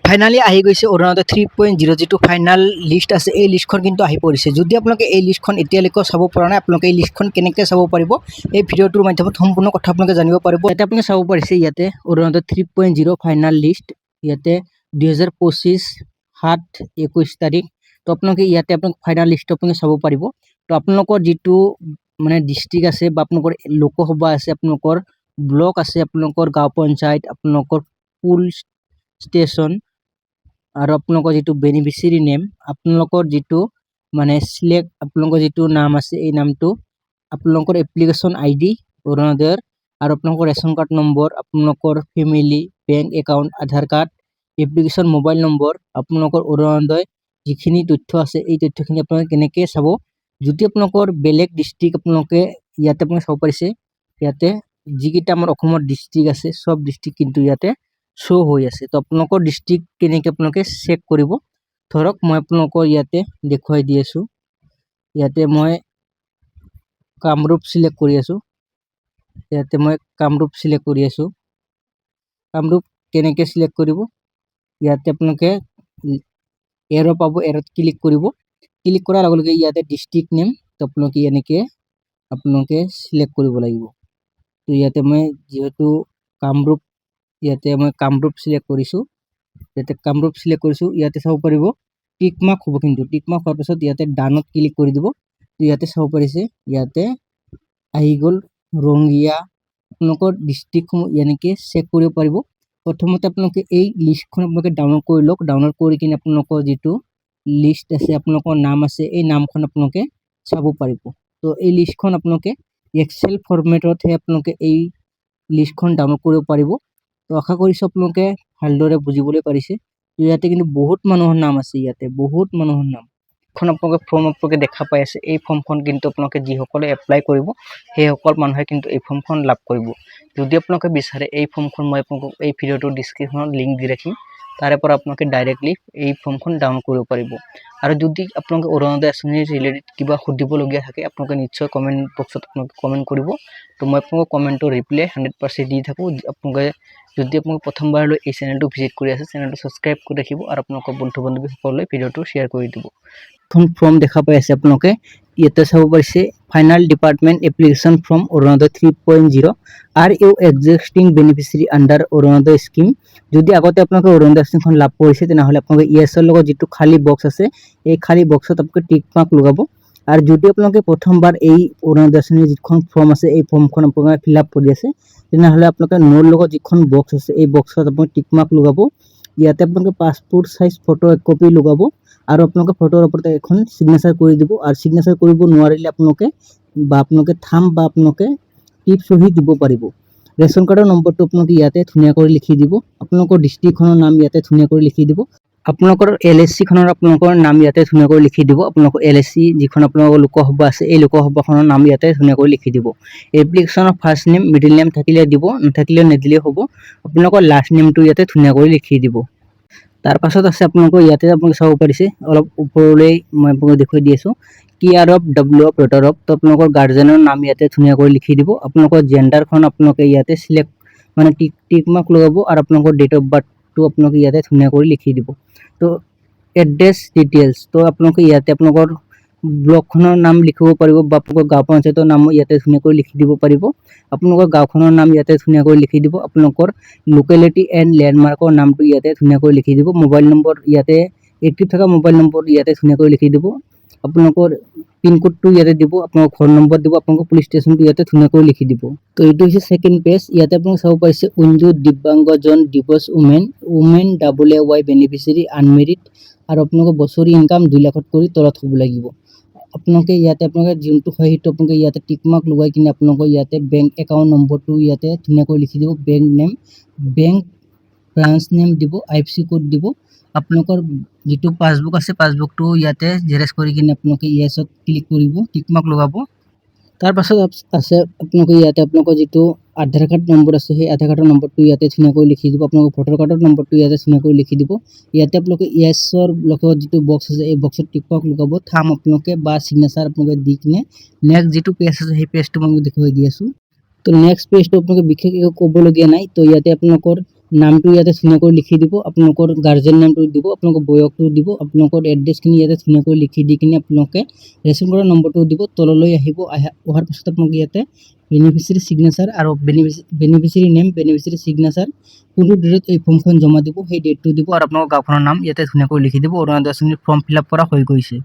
Finally আহি গৈছে অৰুণোদয় 3.0 যিটো ফাইনাল লিষ্ট আছে এই লিষ্টখন কিন্তু আহি পৰিছে। যদি আপোনালোকে এই লিষ্টখন এতিয়ালৈকে চাব পৰা নাই, আপোনালোকে এই লিষ্টখন কেনেকৈ চাব পাৰিব এই ভিডিঅ'টোৰ মাধ্যমত সম্পূৰ্ণ কথা আপোনালোকে জানিব পাৰিব। ইয়াতে আপুনি চাব পাৰিছে ইয়াতে অৰুণোদয় 3.0 ফাইনাল লিষ্ট, ইয়াতে 2025 7-21 তাৰিখ। তো আপোনালোকে ইয়াতে আপোনালোকে ফাইনাল লিষ্ট আপোনালোকে চাব পাৰিব। তো আপোনালোকৰ যিটো মানে ডিষ্ট্ৰিক্ট আছে বা আপোনালোকৰ লোকসভা আছে, আপোনালোকৰ ব্লক আছে, আপোনালোকৰ গাঁও পঞ্চায়ত, আপোনালোকৰ পুল ষ্টেচন আৰু আপোনালোকৰ যিটো বেনিফিচিয়াৰী নেম, আপোনালোকৰ যিটো মানে সিলেক্ট আপোনালোকৰ যিটো নাম আছে এই নামটো, আপোনালোকৰ এপ্লিকেশ্যন আইডি অৰুণোদয়ৰ আৰু আপোনালোকৰ ৰেচন কাৰ্ড নম্বৰ, আপোনালোকৰ ফেমিলি বেংক একাউণ্ট, আধাৰ কাৰ্ড, এপ্লিকেশ্যন মোবাইল নম্বৰ, আপোনালোকৰ অৰুণোদয় যিখিনি তথ্য আছে এই তথ্যখিনি আপোনালোকে কেনেকৈ চাব। যদি আপোনালোকৰ বেলেগ ডিষ্ট্ৰিক্ট আপোনালোকে ইয়াতে আপোনালোকে চাব পাৰিছে, ইয়াতে যিকেইটা আমাৰ অসমৰ ডিষ্ট্ৰিক্ট আছে সব ডিষ্ট্ৰিক্ট কিন্তু ইয়াতে শ্ব' হৈ আছে। তো আপোনালোকৰ ডিষ্ট্ৰিক্ট কেনেকৈ আপোনালোকে চেক কৰিব। ধৰক মই আপোনালোকৰ ইয়াতে দেখুৱাই দি আছোঁ। ইয়াতে মই কামৰূপ চিলেক্ট কৰি আছোঁ। ইয়াতে মই কামৰূপ চিলেক্ট কৰি আছোঁ। কামৰূপ কেনেকৈ চিলেক্ট কৰিব, ইয়াতে আপোনালোকে এৰ' পাব, এৰ'ত ক্লিক কৰিব। ক্লিক কৰাৰ লগে লগে ইয়াতে ডিষ্ট্ৰিক্ট নেম, তো আপোনালোকে এনেকৈ আপোনালোকে চিলেক্ট কৰিব লাগিব। তো ইয়াতে মই যিহেতু কামৰূপ, ইয়াতে মই কামৰূপ চিলেক্ট কৰিছোঁ। ইয়াতে কামৰূপ চিলেক্ট কৰিছোঁ। ইয়াতে চাব পাৰিব টিক মাৰ্ক হ'ব, কিন্তু টিক মাৰ্ক হোৱাৰ পিছত ইয়াতে ডানত ক্লিক কৰি দিব। তো ইয়াতে চাব পাৰিছে ইয়াতে আহি গ'ল ৰঙিয়া। আপোনালোকৰ ডিষ্ট্ৰিক্টসমূহ এনেকৈ চেক কৰিব পাৰিব। প্ৰথমতে আপোনালোকে এই লিষ্টখন আপোনালোকে ডাউনলোড কৰি লওক। ডাউনলোড কৰি কিনে আপোনালোকৰ যিটো লিষ্ট আছে, আপোনালোকৰ নাম আছে, এই নামখন আপোনালোকে চাব পাৰিব। তো এই লিষ্টখন আপোনালোকে এক্সেল ফৰ্মেটতহে আপোনালোকে এই লিষ্টখন ডাউনলোড কৰিব পাৰিব। তো আশা কৰিছোঁ আপোনালোকে ভালদৰে বুজিবলৈ পাৰিছে। তো ইয়াতে কিন্তু বহুত মানুহৰ নাম আছে, ইয়াতে বহুত মানুহৰ নাম। এখন আপোনালোকে ফৰ্ম আপোনালোকে দেখা পাই আছে, এই ফৰ্মখন কিন্তু আপোনালোকে যিসকলে এপ্লাই কৰিব সেইসকল মানুহে কিন্তু এই ফৰ্মখন লাভ কৰিব। যদি আপোনালোকে বিচাৰে এই ফৰ্মখন মই আপোনালোকক এই ভিডিঅ'টোৰ ডিছক্ৰিপশ্যনত লিংক দি ৰাখিম, তাৰে পৰা আপোনালোকে ডাইৰেক্টলি এই ফৰ্মখন ডাউনলোড কৰিব পাৰিব। আৰু যদি আপোনালোকে অৰুণোদয় আঁচনিৰ ৰিলেটেড কিবা সুধিবলগীয়া থাকে আপোনালোকে নিশ্চয় কমেণ্ট বক্সত আপোনালোকে কমেণ্ট কৰিব। তো মই আপোনালোকক কমেণ্টৰ ৰিপ্লাই 100% দি থাকোঁ। আপোনালোকে যদি আপোনালোকে প্ৰথমবাৰলৈ এই চেনেলটো ভিজিট কৰি আছে, চেনেলটো ছাবস্ক্ৰাইব কৰি ৰাখিব আৰু আপোনালোকৰ বন্ধু বান্ধৱীসকললৈ ভিডিঅ'টো শ্বেয়াৰ কৰি দিব। ফৰ্ম দেখা পাই আছে আপোনালোকে, ইয়াতে চাব পাৰিছে final department application form Orunodoi 3.0 are you existing beneficiary under Orunodoi scheme. যদি আগতে আপোনালোকে অৰুণোদয় স্কিমখন লাভ কৰিছে তেনেহ'লে আপোনালোকে ইয়েছৰ লগত যিটো খালী বক্স আছে এই খালী বক্সত আপোনালোকে টিক মাৰ্ক লগাব। আৰু যদি আপোনালোকে প্ৰথমবাৰ এই অৰুণোদয় আঁচনিৰ যিখন ফৰ্ম আছে এই ফৰ্মখন আপোনালোকে ফিল আপ কৰি আছে তেনেহ'লে আপোনালোকে নোৰ লগত যিখন বক্স আছে এই বক্সত আপোনালোকে টিক মাৰ্ক লগাব। ইয়াতে আপোনালোকে পাছপোৰ্ট চাইজ ফটো এক কপি লগাব আৰু আপোনালোকে ফটোৰ ওপৰতে এখন চিগনেচাৰ কৰি দিব। আৰু চিগনেচাৰ কৰিব নোৱাৰিলে আপোনালোকে থাম্ব বা আপোনালোকে টিপ চহী দিব পাৰিব। ৰেচন কাৰ্ডৰ নম্বৰটো আপোনালোকে ইয়াতে ধুনীয়াকৈ লিখি দিব। আপোনালোকৰ ডিষ্ট্ৰিক্টখনৰ নাম ইয়াতে ধুনীয়াকৈ লিখি দিব। আপোনালোকৰ LSC খনৰ আপোনালোকৰ নাম ইয়াতে ধুনীয়াকৈ লিখি দিব। আপোনালোকৰ LSC যিখন আপোনালোকৰ লোকসভা আছে এই লোকসভাখনৰ নাম ইয়াতে ধুনীয়াকৈ লিখি দিব। এপ্লিকেশ্যনৰ ফাৰ্ষ্ট নেম মিডিল নেম থাকিলে দিব, নাথাকিলে নিদিলেও হ'ব। আপোনালোকৰ লাষ্ট নেমটো ইয়াতে ধুনীয়াকৈ লিখি দিব। তাৰ পাছত আছে আপোনালোকৰ ইয়াতে আপোনালোকে চাব পাৰিছে অলপ ওপৰলৈ মই আপোনালোকক দেখুৱাই দি আছোঁ care of W of daughter of. তো আপোনালোকৰ গাৰ্জেনৰ নাম ইয়াতে ধুনীয়াকৈ লিখি দিব। আপোনালোকৰ জেণ্ডাৰখন আপোনালোকে ইয়াতে চিলেক্ট মানে টিক মাৰ্ক লগাব আৰু আপোনালোকৰ ডেট অফ বাৰ্থটো আপোনালোকে ইয়াতে ধুনীয়াকৈ লিখি দিব। তো এড্ৰেছ ডিটেইলছ, তো আপোনালোকে ইয়াতে আপোনালোকৰ ব্লকখনৰ নাম লিখিব পাৰিব বা আপোনালোকৰ গাঁও পঞ্চায়তৰ নাম ইয়াতে ধুনীয়াকৈ লিখি দিব পাৰিব। আপোনালোকৰ গাঁওখনৰ নাম ইয়াতে ধুনীয়াকৈ লিখি দিব। আপোনালোকৰ লোকেলিটি এণ্ড লেণ্ডমাৰ্কৰ নামটো ইয়াতে ধুনীয়াকৈ লিখি দিব। মোবাইল নম্বৰ ইয়াতে এক্টিভ থকা মোবাইল নম্বৰ ইয়াতে ধুনীয়াকৈ লিখি দিব। আপোনালোকৰ পিনক'ডটো ইয়াতে দিব, আপোনালোকৰ ঘৰ নম্বৰ দিব, আপোনালোকৰ পুলিচ ষ্টেচনটো ইয়াতে ধুনীয়াকৈ লিখি দিব। তো এইটো হৈছে ছেকেণ্ড পেজ। ইয়াতে আপোনালোকে চাব পাৰিছে অঞ্জু দিব্যাংগজন দিৱস উমেন AAY বেনিফিচিয়াৰী আনমেৰিড আৰু আপোনালোকৰ বছৰি ইনকাম 2 লাখতকৈ তলত হ'ব লাগিব। আপোনালোকে ইয়াতে আপোনালোকে যোনটো হয় সেইটো আপোনালোকে ইয়াতে টিক মাৰ্ক লগাই কিনে আপোনালোকৰ ইয়াতে বেংক একাউণ্ট নম্বৰটো ইয়াতে ধুনীয়াকৈ লিখি দিব। Bank name, bank branch name দিব, IFSC কোড দিব। আপোনালোকৰ যিটো পাছবুক আছে পাছবুকটো ইয়াতে জেৰেক্স কৰি কিনে আপোনালোকে ইয়েছত ক্লিক কৰিব, টিক মাৰ্ক লগাব। তাৰ পাছত আছে আপোনালোকে ইয়াতে আপোনালোকৰ যিটো আধাৰ কাৰ্ড নম্বৰ আছে সেই আধাৰ কাৰ্ডৰ নম্বৰটো ইয়াতে ধুনীয়াকৈ লিখি দিব। আপোনালোকৰ ভোটাৰ কাৰ্ডৰ নম্বৰটো ইয়াতে ধুনীয়াকৈ লিখি দিব। ইয়াতে আপোনালোকে ইয়েছৰ লগত যিটো বক্স আছে এই বক্সত টিক মাৰ্ক লগাব। থাম্ব আপোনালোকে বা চিগনেচাৰ আপোনালোকে দি কিনে নেক্সট যিটো পেজ আছে সেই পেজটো মই দেখুৱাই দি আছোঁ। তো নেক্সট পেজটো আপোনালোকে বিশেষ একো ক'বলগীয়া নাই। তো ইয়াতে আপোনালোকৰ নামটো ইয়াতে ধুনীয়াকৈ লিখি দিব, আপোনালোকৰ গাৰ্জেন নামটো দিব, আপোনালোকৰ বয়সটো দিব, আপোনালোকৰ এড্ৰেছখিনি ইয়াতে ধুনীয়াকৈ লিখি দি কিনে আপোনালোকে ৰেচন কাৰ্ডৰ নম্বৰটো দিব। তললৈ আহিব, অহাৰ পাছত আপোনালোকে ইয়াতে বেনিফিচিয়াৰী চিগনেচাৰ আৰু বেনিফিচিয়াৰী নেম, বেনিফিচিয়াৰী চিগনেচাৰ কোনটো ডেটত এই ফৰ্মখন জমা দিব সেই ডেটটো দিব আৰু আপোনালোকৰ গাঁওখনৰ নাম ইয়াতে ধুনীয়াকৈ লিখি দিব। অৰুণোদয় আঁচনিৰ ফৰ্ম ফিল আপ কৰা হৈ গৈছে।